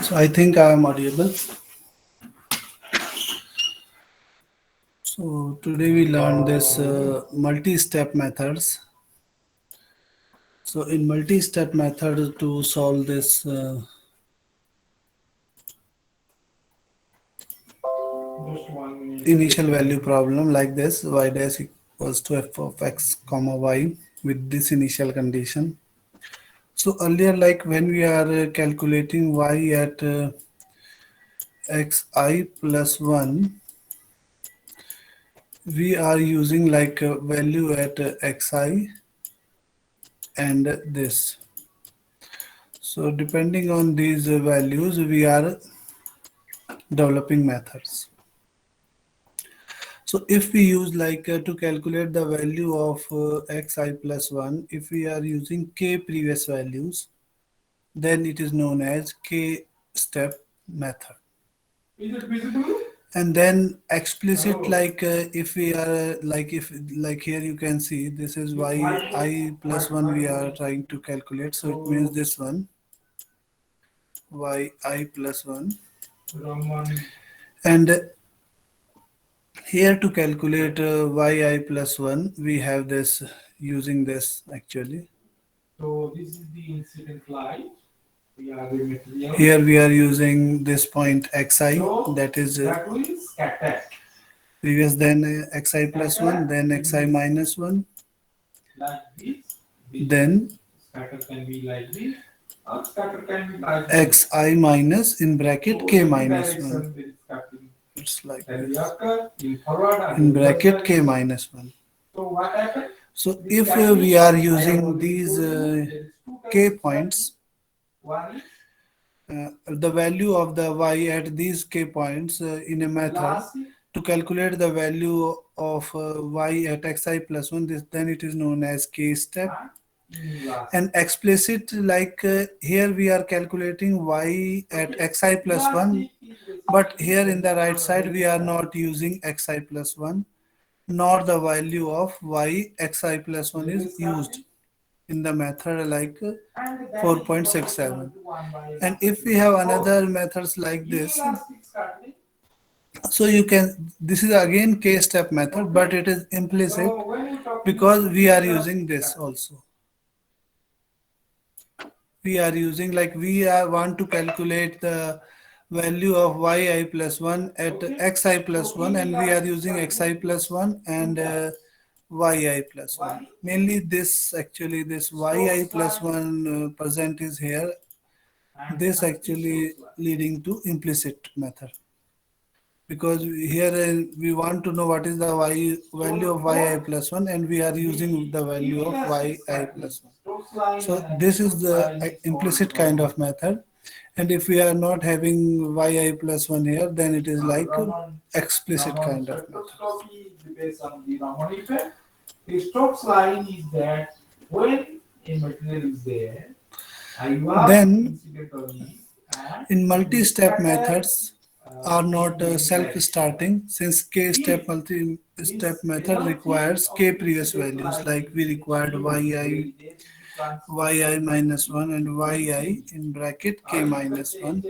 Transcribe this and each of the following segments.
So I think I am audible. So today we learned this multi-step methods. So in multi-step method to solve this initial value problem like this, y dash equals to f of x comma y with this initial condition. So earlier, like when we are calculating y at xi plus 1, we are using like a value at xi and this. So depending on these values, we are developing methods. So if we use like to calculate the value of xi plus 1, if we are using k previous values, then it is known as k step method. Is it visible? And then explicit like if we are like if like here you can see this is y I plus 1 we are trying to calculate, so it means this one y I plus 1. And here to calculate yi plus 1 we have this using this actually. So this is the incident light. Here we are using this point xi, that is previous, then xi plus 1, then xi minus 1, then xi minus in bracket k minus 1. It's like this. In bracket k minus 1. So if we are using these k points, the value of the y at these k points in a method to calculate the value of y at xi plus 1, this, then it is known as k step. And explicit like here we are calculating y at xi plus 1, but here in the right side we are not using xi plus 1, nor the value of y xi plus 1 is used in the method like 4.67. And if we have another methods like this, so you can, this is again k step method, but it is implicit because we are using this also. We are using like we are want to calculate the value of yi plus 1 at xi plus 1, and we are using xi plus 1 and yi plus 1. Mainly this actually this yi plus 1 present is here. This actually leading to implicit method. Because here we want to know what is the y value of yi plus 1, and we are using the value of yi plus 1. So this is the implicit kind of method. And if we are not having yi plus 1 here, then it is like explicit kind of method. The Stokes line is that when a material is there, then in multi-step methods are not self-starting, since k-step multi-step method requires k previous values, like we required yi minus 1 and yi in bracket k minus 1.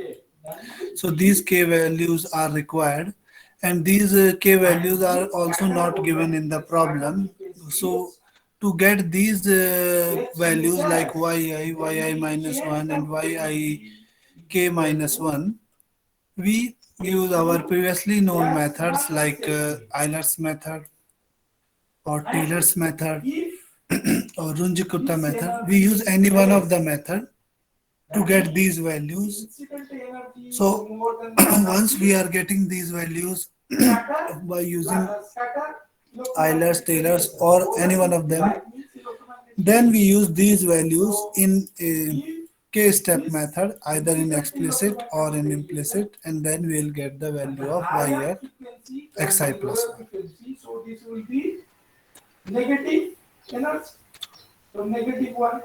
So these k values are required, and these k values are also not given in the problem. So to get these values like yi minus 1 and yi k minus 1, we use our previously known methods like Euler's method or Taylor's method or Runge-Kutta method. We use any one of the method to get these values. So once we are getting these values by using Euler's, Taylor's or any one of them, then we use these values in a k-step method, either in explicit or in implicit, and then we will get the value of y at xi plus 1. So this will be negative energy. So negative 1.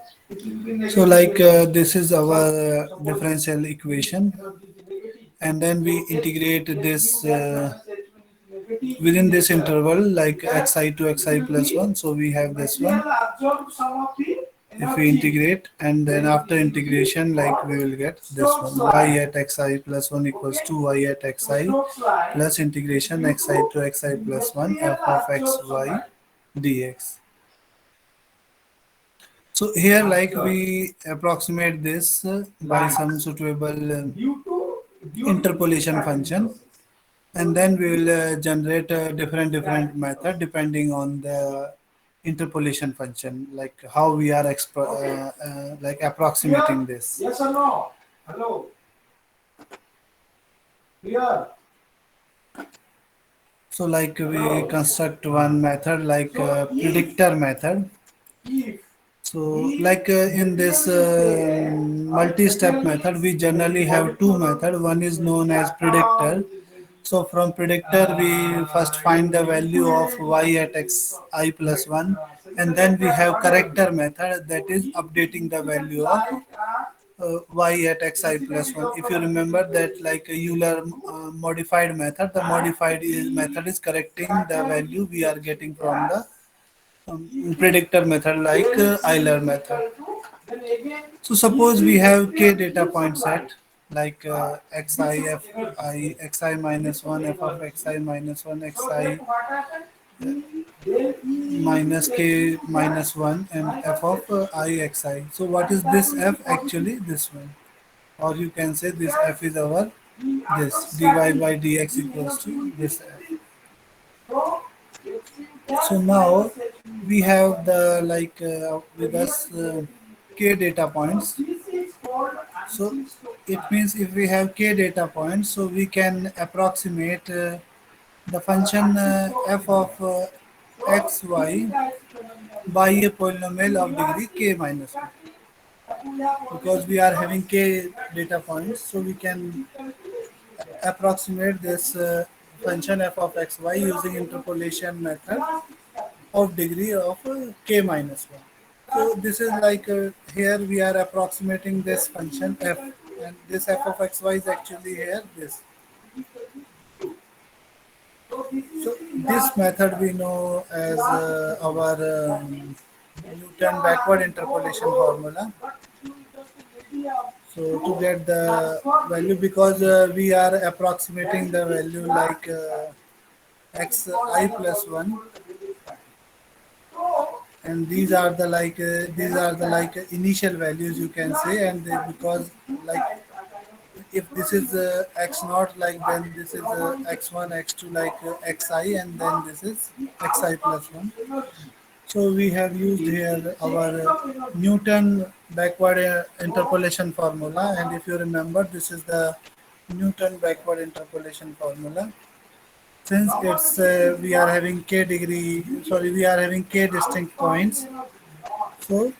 So like this is our differential equation, and then we integrate this within this interval like xi to xi plus 1. So we have this one. If we integrate, and then after integration, like we will get this one, y at xi plus 1 equals to y at xi plus integration xi to xi plus 1 f of xy dx. So here, like we approximate this by some suitable interpolation function, and then we will generate a different method depending on the interpolation function, like how we are like approximating this. Yes or no? Hello. Here. So like we construct one method like predictor method. So, like in this multi-step method, we generally have two methods. One is known as predictor. So, from predictor, we first find the value of y at xi plus 1, and then we have corrector method, that is updating the value of y at xi plus 1. If you remember that, like a Euler modified method, the method is correcting the value we are getting from the predictor method, like Euler method. So suppose we have k data point set, like xi f I xi minus 1 f of xi minus 1 xi minus k minus 1 and f of I xi. So what is this f? Actually this one, or you can say this f is our this dy by dx equals to this f. So now we have the like with us k data points. So it means if we have k data points, so we can approximate the function f of xy by a polynomial of degree k minus 1. Because we are having k data points, so we can approximate this function f of xy using interpolation method of degree of k minus 1. So this is like here we are approximating this function f, and this f of xy is actually here this. So this method we know as our Newton backward interpolation formula. So to get the value, because we are approximating the value like xi plus 1, and these are the like initial values you can say, and because like if this is x naught, like then this is x1 x2 like xi, and then this is xi plus 1. So we have used here our Newton backward interpolation formula, and if you remember, this is the Newton backward interpolation formula. Since it's we are having we are having k distinct points, so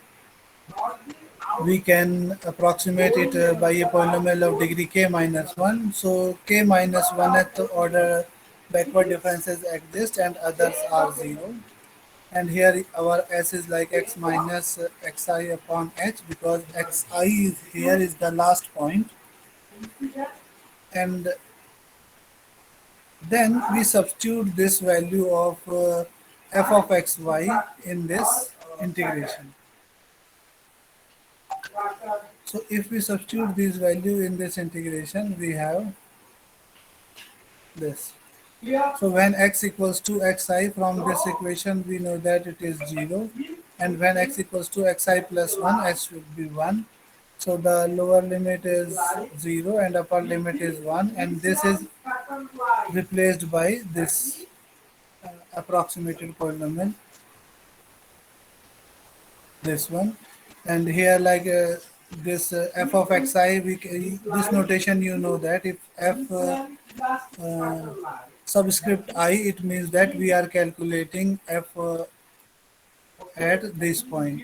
we can approximate it by a polynomial of degree k minus 1. So k minus 1th order backward differences exist and others are 0. And here our s is like x minus xi upon h, because xi is here is the last point, and then we substitute this value of f of xy in this integration. So if we substitute this value in this integration, we have this. So when x equals to xi, from this equation we know that it is 0, and when x equals to xi plus 1, h should be 1. So the lower limit is 0 and upper limit is 1, and this is replaced by this approximated polynomial, this one. And here like this f of xi, this notation, you know that if f uh, subscript I, it means that we are calculating f at this point.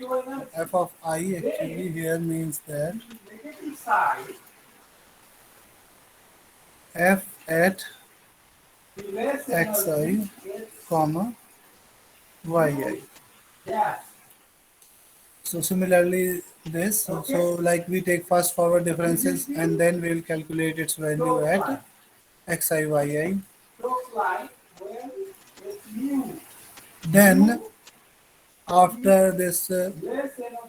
F of I actually here means that f at xi comma yi. So similarly this, so like we take fast forward differences and then we will calculate its value at xi yi. Then after this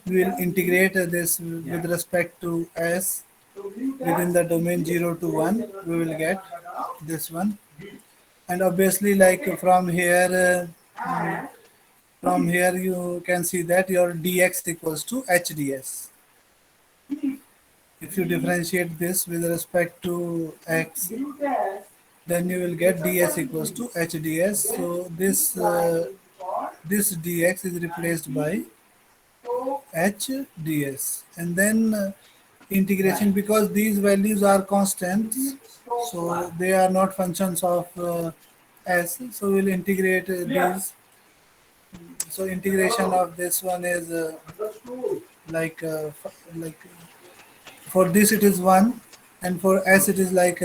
We will integrate this with respect to s within the domain 0 to 1. We will get this one. And obviously, like from here you can see that your dx equals to hds. If you differentiate this with respect to x, then you will get ds equals to hds. So this dx is replaced by h ds, and then integration, because these values are constants, so they are not functions of s. So we'll integrate these. So integration of this one is like for this it is 1, and for s it is like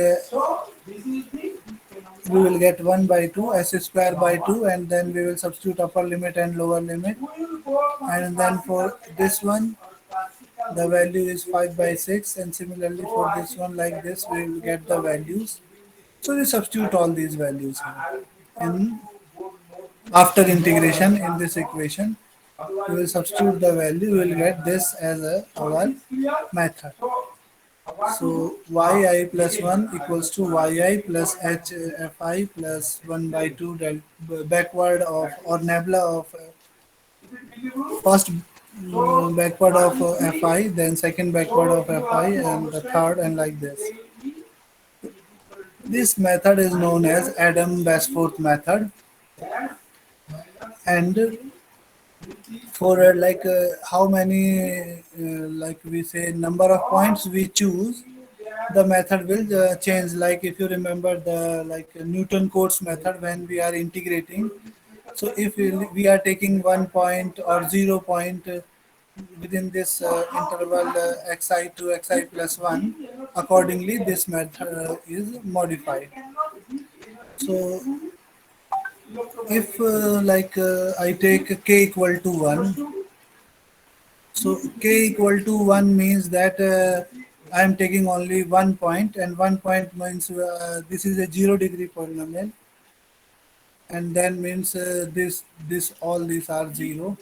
we will get 1 by 2 s square by 2, and then we will substitute upper limit and lower limit, and then for this one the value is 5 by 6, and similarly for this one like this we will get the values. So we substitute all these values here. And after integration in this equation, we will substitute the value, we will get this as our method. So yi plus 1 equals to yi plus hfi plus 1 by 2 backward of or nabla of first backward of fi, then second backward of fi, and the third, and like this. This method is known as Adam-Basforth method, and for how many like we say number of points we choose, the method will change. Like if you remember the Newton Cotes method when we are integrating, so if we are taking 1 point or 0 point within this interval xi to xi plus 1, accordingly this method is modified. So if I take k equal to 1, so k equal to 1 means that I am taking only 1 point, and 1 point means this is a 0 degree polynomial, and then means this all these are 0,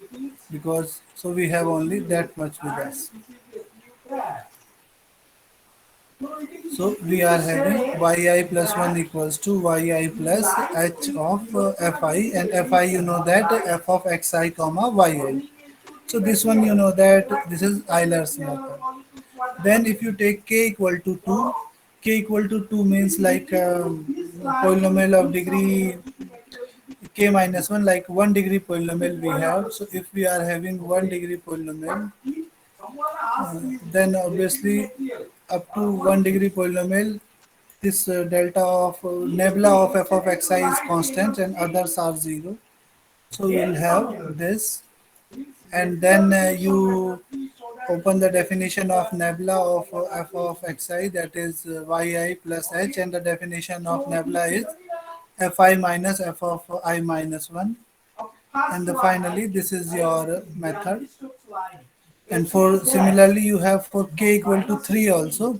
because so we have only that much with us. So we are having yi plus 1 equals to yi plus h of fi, and fi you know that f of xi comma yi. So this one you know that this is Euler's method. Then if you take k equal to 2, k equal to 2 means like polynomial of degree k minus 1, like 1 degree polynomial we have. So if we are having 1 degree polynomial, then obviously up to 1 degree polynomial, this delta of nebula of f of xi is constant and others are 0. So we'll have this, and then you open the definition of nebula of f of xi, that is yi plus h, and the definition of nebula is fi minus f of I minus 1, and finally this is your method. And for similarly you have for k equal to 3 also.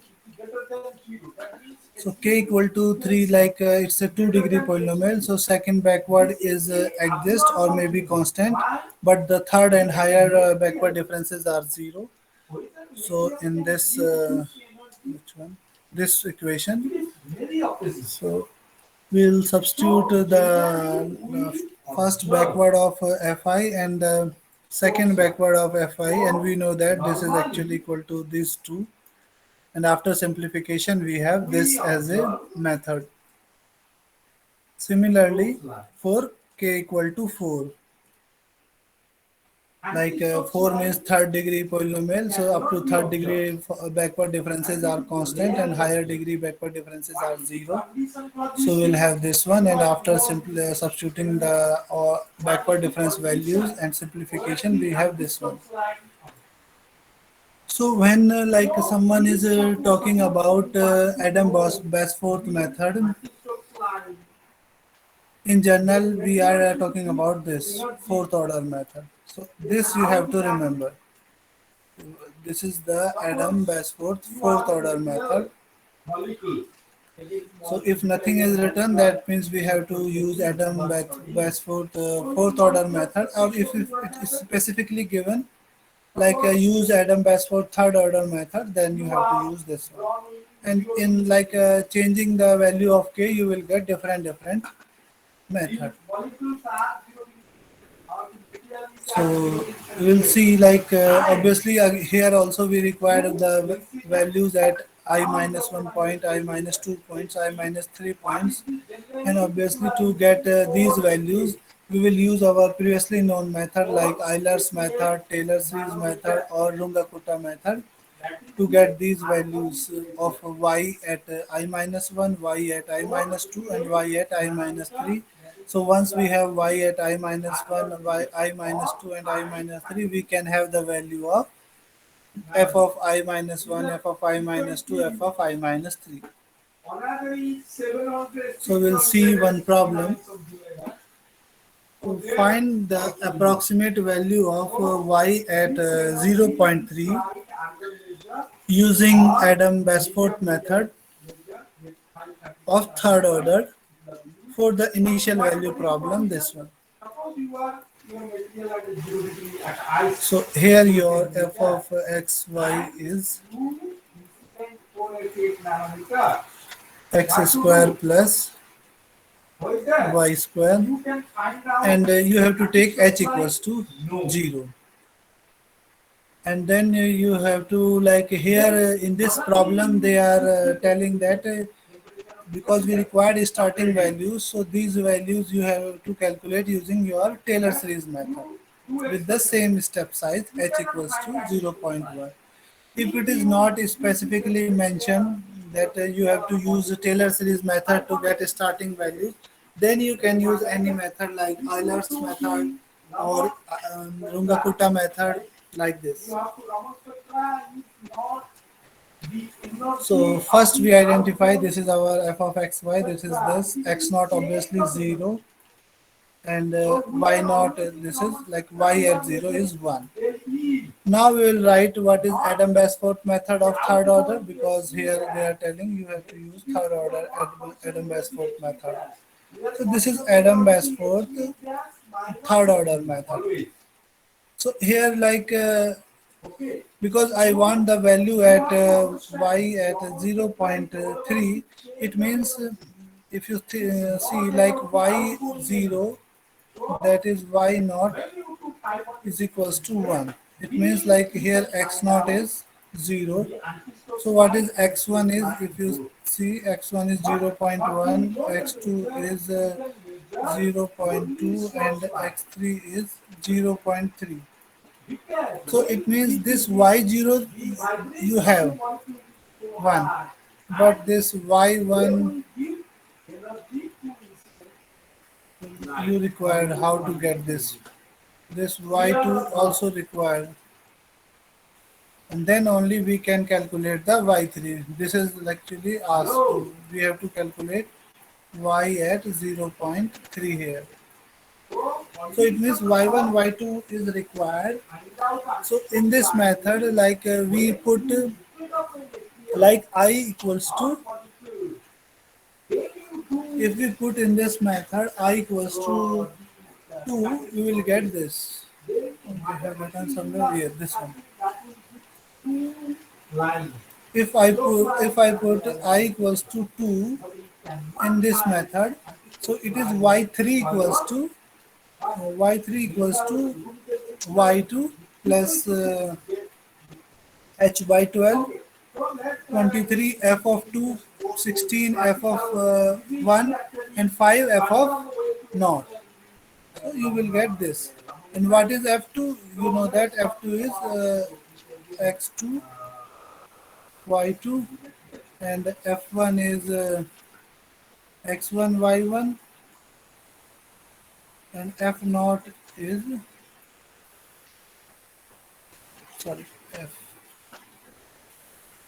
So k equal to 3, like it's a 2 degree polynomial, so second backward is exist or maybe constant, but the third and higher backward differences are 0. So in this which one, this equation, so we'll substitute the first backward of fi and the second backward of fi, and we know that this is actually equal to these two, and after simplification we have this as a method. Similarly for k equal to 4, like 4 means third degree polynomial, so up to third degree backward differences are constant and higher degree backward differences are 0. So we'll have this one, and after substituting the backward difference values and simplification, we have this one. So when like someone is talking about Adam-Basforth method, in general we are talking about this fourth order method. So this you have to remember. This is the Adam-Basforth fourth order method. So if nothing is written, that means we have to use Adam-Basforth fourth order method, or if it is specifically given, like use Adam Basford third order method, then you have to use this one. And in like changing the value of k, you will get different method. So we'll see like obviously here also we require the values at I minus 1 point, I minus 2 points, I minus 3 points, and obviously to get these values we will use our previously known method like Euler's method, Taylor series method or Runge-Kutta method to get these values of y at I minus 1, y at I minus 2 and y at I minus 3. So once we have y at I minus 1, y I minus 2 and I minus 3, we can have the value of f of I minus 1, f of I minus 2, f of I minus 3. So we'll see one problem. To find the approximate value of y at zero point 0.3 using Adam Basford method of third order for the initial value problem, this one. So here your f of xy is x square plus y square, and you have to take h equals to 0. And then you have to like here in this problem they are telling that because we required starting values, so these values you have to calculate using your Taylor series method with the same step size h equals to 0.1. If it is not specifically mentioned that you have to use the Taylor series method to get a starting value, then you can use any method like Euler's method or Runge-Kutta method like this. So first we identify this is our f of xy, this is this, x naught obviously 0, and y naught this is like y at 0 is 1. Now we will write what is Adam Basford method of third order, because here they are telling you have to use third order Adam Basford method. So this is Adam Basford third order method. So here like because I want the value at y at 0.3, it means if you see like y0, that is y naught is equals to 1. It means like here x naught is 0. So what is x1 is, if you see x1 is 0.1, x2 is 0.2 and x3 is 0.3. So it means this y0 you have 1, but this y1 you required how to get this. This y2 also required, and then only we can calculate the y3. This is actually asked. We have to calculate y at 0.3 here. So it means y1, y2 is required. So in this method, like we put like I equals to, if we put in this method I equals to 2, we will get this. We have written somewhere here, this one. If I put I equals to 2 in this method, so it is y3 equals to y3 equals to y2 plus h by 12, 23 f of 2, 16 f of 1 and 5 f of naught. So you will get this. And what is f2? You know that f2 is x2, y2, and f1 is x1, y1, and f naught is, sorry, f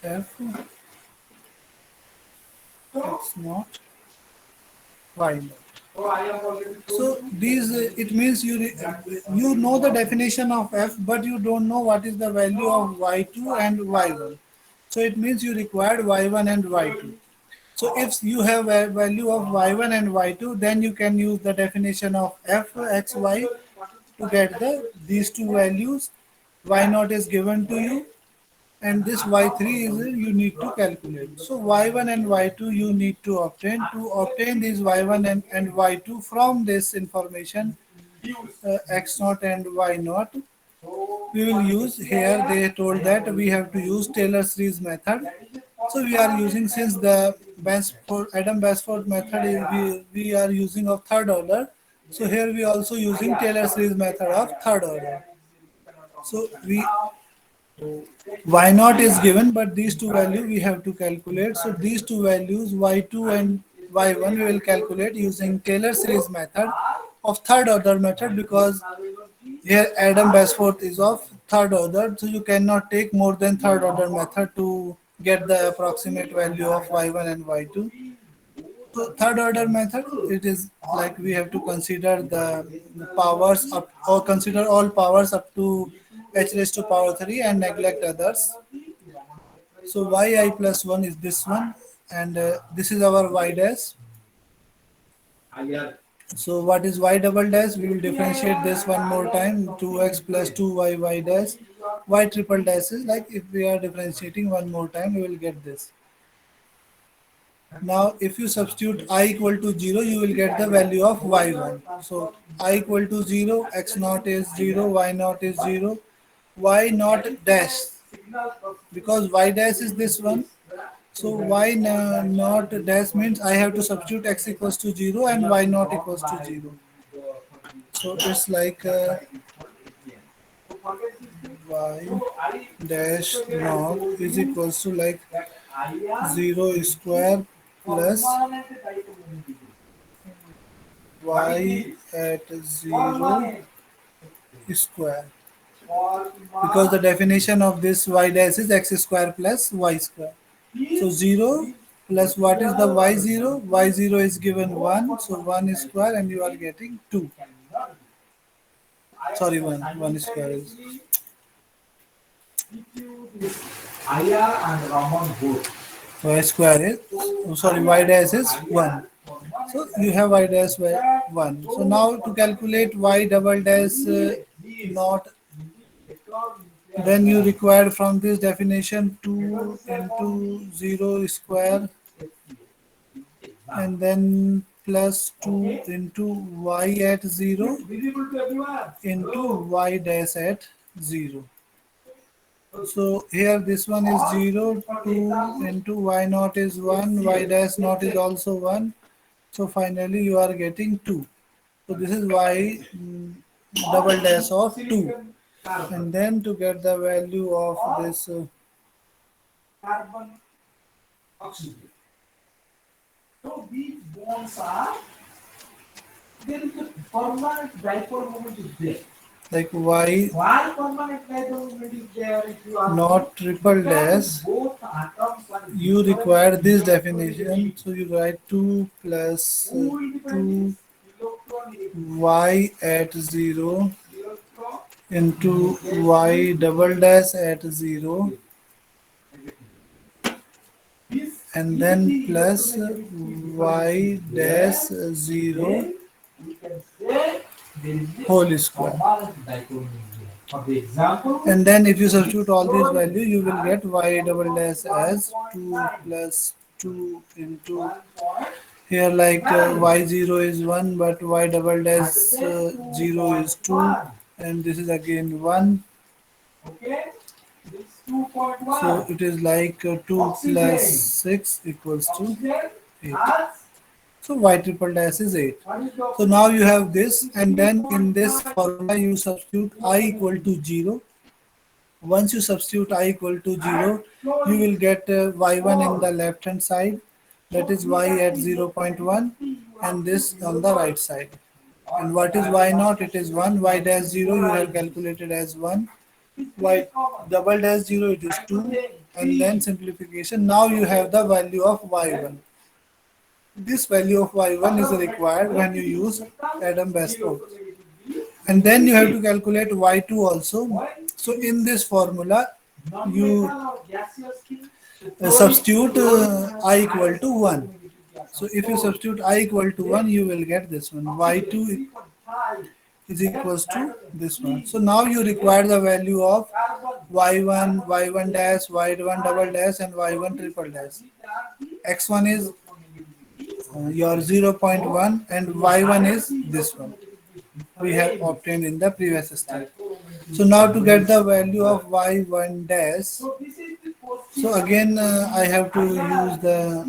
x naught, y naught. So these it means you know the definition of f, but you don't know what is the value of y2 and y1. So it means you required y1 and y2. So if you have a value of y1 and y2, then you can use the definition of f x y to get these two values, y naught is given to you, and this y3 is you need to calculate. So y1 and y2 you need to obtain. To obtain these y1 and y2 from this information, x naught and y naught, we will use here. They told that we have to use Taylor series method. So we are using, since the Adam Basford method is we are using of third order. So here we also using Taylor series method of third order. So we y naught is given, but these two values we have to calculate. So these two values y2 and y1 we will calculate using Taylor series method of third order method, because here Adam Basford is of third order, so you cannot take more than third order method to get the approximate value of y1 and y2. So third order method, it is like we have to consider the powers up, or consider all powers up to h raised to power 3 and neglect others. So yi plus 1 is this one, and this is our y dash. So what is y double dash? We will differentiate this one more time. 2x plus 2y y dash. Y triple dash is like, if we are differentiating one more time, we will get this. Now, if you substitute I equal to 0, you will get the value of y1. So I equal to 0, x naught is 0, y naught is 0, y naught dash. Because y dash is this one, so naught dash means I have to substitute x equals to 0 and y naught equals to 0. So it's like y dash naught is equals to like 0 square plus y at 0 square. Because the definition of this y dash is x square plus y square. So 0 plus what is the y0? Y0 is given 1, so 1 square, and you are getting 2. Sorry, 1. 1 square is. Y square is, oh, sorry, y dash is 1. So you have y dash by 1. So now to calculate y double dash not, then you require from this definition 2 into 0 square, and then plus 2 into y at 0 into y dash at 0. So here this one is 0, 2 into y naught is 1, y dash naught is also 1. So finally you are getting 2. So this is y double dash of 2. And then to get the value of this like y not triple dash, you require this definition. So you write 2 plus 2 y at 0 into y double dash at 0, and then plus y dash 0 whole square. And then if you substitute all these values, you will get y double dash as 2 plus 2 into, here like y0 is 1, but y double dash 0 is 2, and this is again 1. So it is like 2 plus 6 equals to 8. So y triple dash is 8. So now you have this, and then in this formula you substitute I equal to 0. Once you substitute I equal to 0, you will get y1 in the left hand side, that is y at 0.1, and this on the right side. And what is y naught? It is 1. Y dash 0 you have calculated as 1. Y double dash 0 it is 2. And then simplification. Now you have the value of y1. This value of y1 is required when you use Adam Basford. And then you have to calculate y2 also. So in this formula, you substitute I equal to 1. So if you substitute I equal to 1, you will get this one. Y2 is equals to this one. So now you require the value of y1, y1 dash, y1 double dash, and y1 triple dash. X1 is your 0.1 and y1 is this one we have obtained in the previous step. So now to get the value of y1 dash, so again I have to use the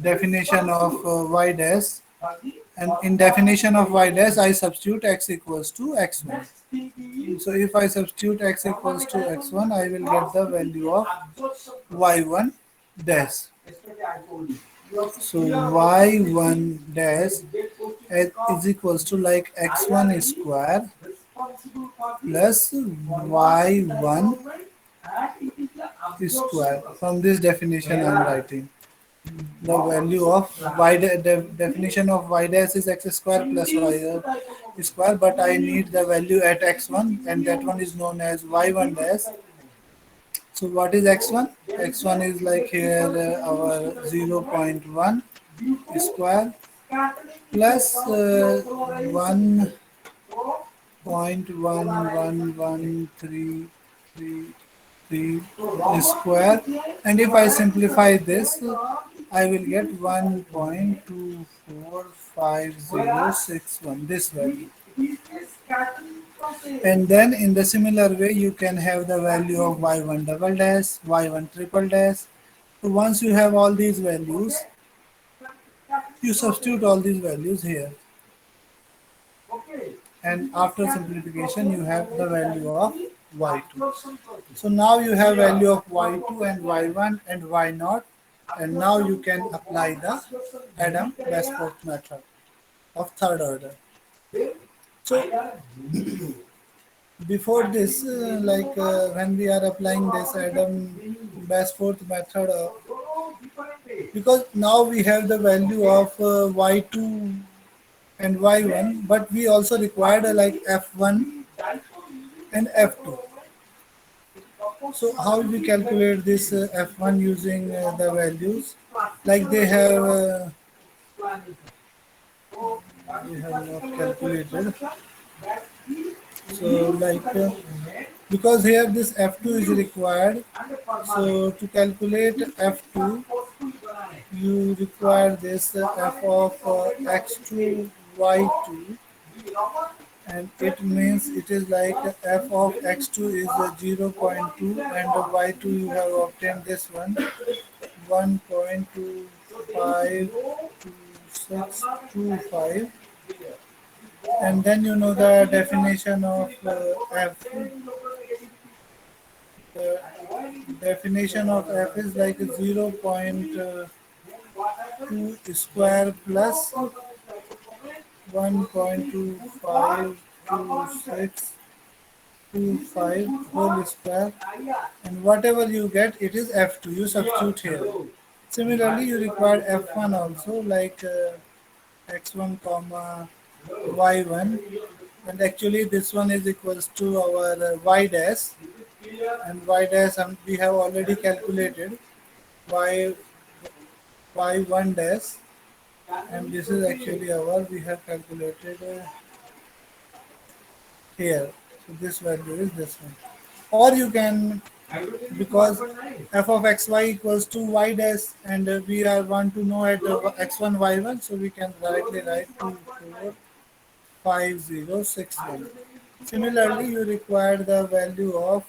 definition of y dash, and in definition of y dash I substitute x equals to x1. So if I substitute x equals to x1, I will get the value of y1 dash. So y1 dash is equals to like x1 square plus y1 square. From this definition I am writing the value of definition of y dash is x square plus y square, but I need the value at x1, and that one is known as y1 dash. So what is x1? X1 is like here our 0.1 square plus 1.11133 square, and if I simplify this, I will get 1.245061, this value. And then in the similar way, you can have the value of y1 double dash, y1 triple dash. So once you have all these values, you substitute all these values here. And after simplification, you have the value of y2. So now you have value of y2 and y1 and y0, and now you can apply the Adam-Weisbord method of third order. So before this, when we are applying this Adam-Weisbord method, because now we have the value of y2 and y1, but we also required like f1 and f2. So how we calculate this f1 using the values? Like we have not calculated. So because here this f2 is required, so to calculate f2, you require this f of x2 y2, and it means it is like f of x2 is 0.2 and y2 you have obtained this one 1.252625, and then you know the definition of f. The definition of f is like 0.2 square plus 1.252625 whole square, and whatever you get, it is f2. You substitute here. Similarly, you require f1 also, like x1 comma y1, and actually this one is equals to our y dash, and y dash we have already calculated y y1 dash, and this is actually our we have calculated here. So this value is this one, or you can, because f of xy equals to y dash, and we are want to know at x1 y1, so we can directly write 245061. Similarly, you require the value of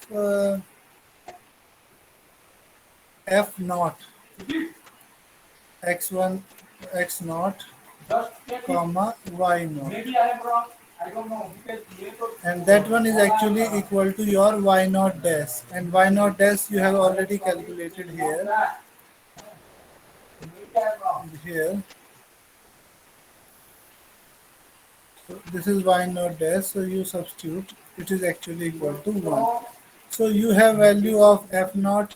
f naught, x1 x naught comma y naught, and that one is actually equal to your y naught dash, and y naught dash you have already calculated here. So this is y naught dash, so you substitute, it is actually equal to 1. So you have value of f naught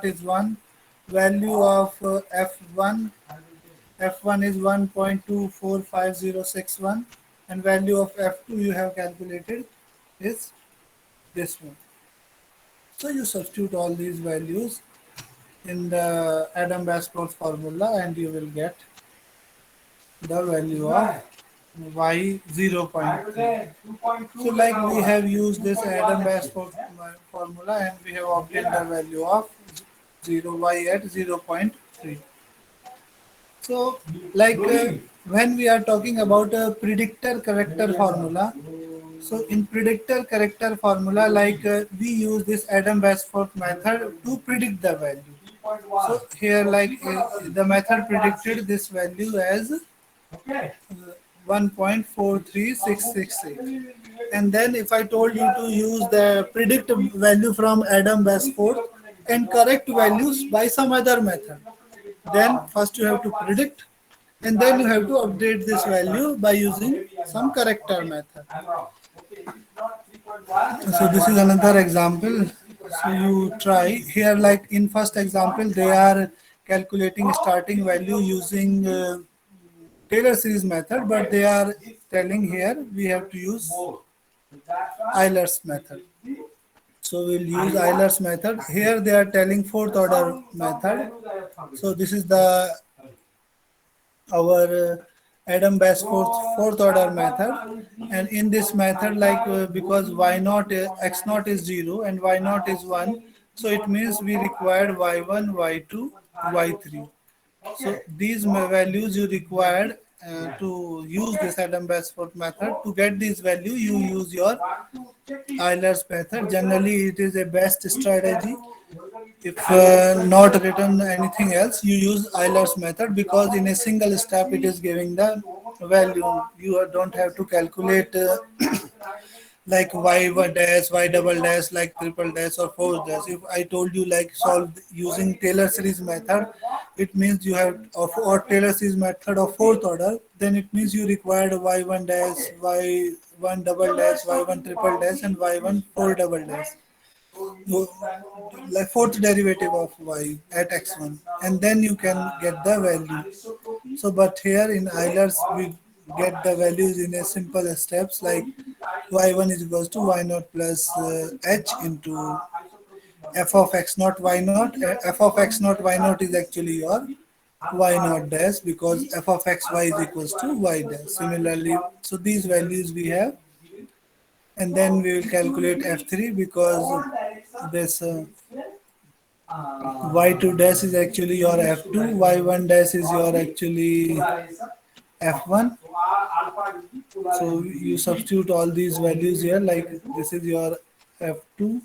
is 1, value of f1 is 1.245061, and value of f2 you have calculated is this one. So you substitute all these values in the Adam-Weisbord formula, and you will get the value of y 0.3. So like we have used this Adam-Bashforth formula and we have obtained the value of 0 y at 0.3. So like when we are talking about a predictor character formula, so in predictor character formula, like we use this Adam-Bashforth method to predict the value. So here, like the method predicted this value as 1.43668. And then if I told you to use the predict value from Adam-Bashforth and correct values by some other method, then first you have to predict and then you have to update this value by using some corrector method. So this is another example. So you try here, like in first example, they are calculating starting value using Taylor series method, but they are telling here we have to use Euler's method. So we'll use Euler's method. Here they are telling fourth order method. So this is the our Adam-Bashforth fourth order method, and in this method, like because y naught x naught is 0 and y naught is 1, so it means we required y1, y2, y3. So these values you required to use this Adam-Bashforth method. To get this value, you use your Euler's method. Generally, it is a best strategy. If not written anything else, you use Euler's method because in a single step it is giving the value. You don't have to calculate like y dash, y double dash, like triple dash or four dash. If I told you like solve using Taylor series method, it means you have or Taylor series method of fourth order. Then it means you required y1 dash, y1 double dash, y1 triple dash, and y1 four double dash. So, like fourth derivative of y at x1, and then you can get the value. So but here in Euler's we get the values in a simple steps, like y1 is equals to y naught plus h into f of x naught y naught. F of x naught y naught is actually your y naught dash, because f of x y is equals to y dash. Similarly, so these values we have, and then we will calculate f3 because this y2 dash is actually your f2, y1 dash is your actually f1. So you substitute all these values here, like this is your f2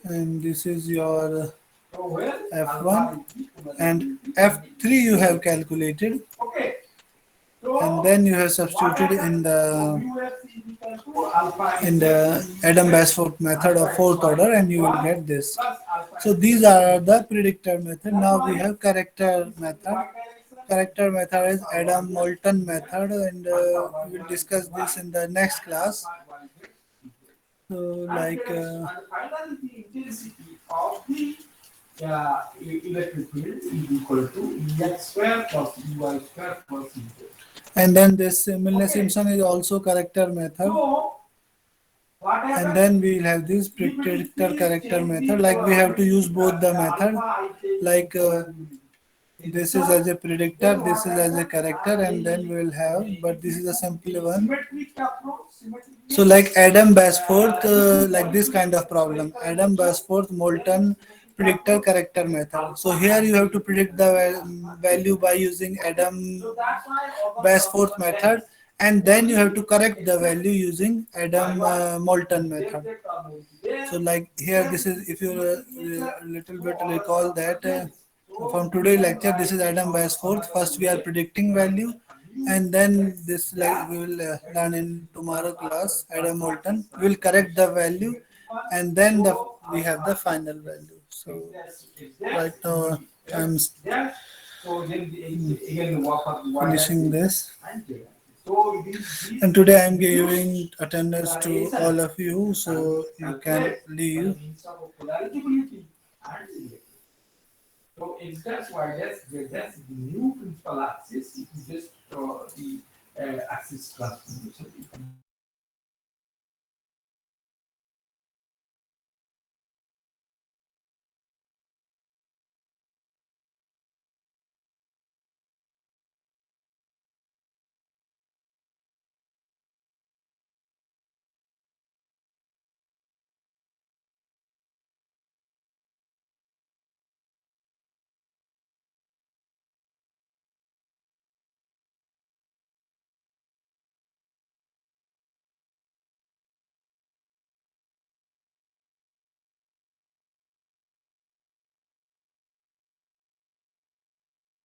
and this is your f1 and f3 you have calculated, and then you have substituted in the Adam-Bashforth method of fourth order, and you will get this. So these are the predictor method. Now we have character method. Character method is Adam-Moulton method, and we will discuss this in the next class. So like and then this Milne-Simpson is also character method. And then we will have this predictor character method. Like we have to use both the method. Like this is as a predictor, this is as a character, and then we will have, but this is a simple one. So like Adam-Bashforth, like this kind of problem, Adam-Bashforth Moulton predictor character method. So here you have to predict the value by using Adam-Bashforth method, and then you have to correct the value using Adam Moulton method. So like here, this is, if you little bit recall that from today lecture, this is Adam-Bashforth. First we are predicting value, and then this, like we will learn in tomorrow class, Adam Moulton will correct the value, and then we have the final value. So right now I'm finishing this. And today I'm giving attendance to all of you, so you can leave.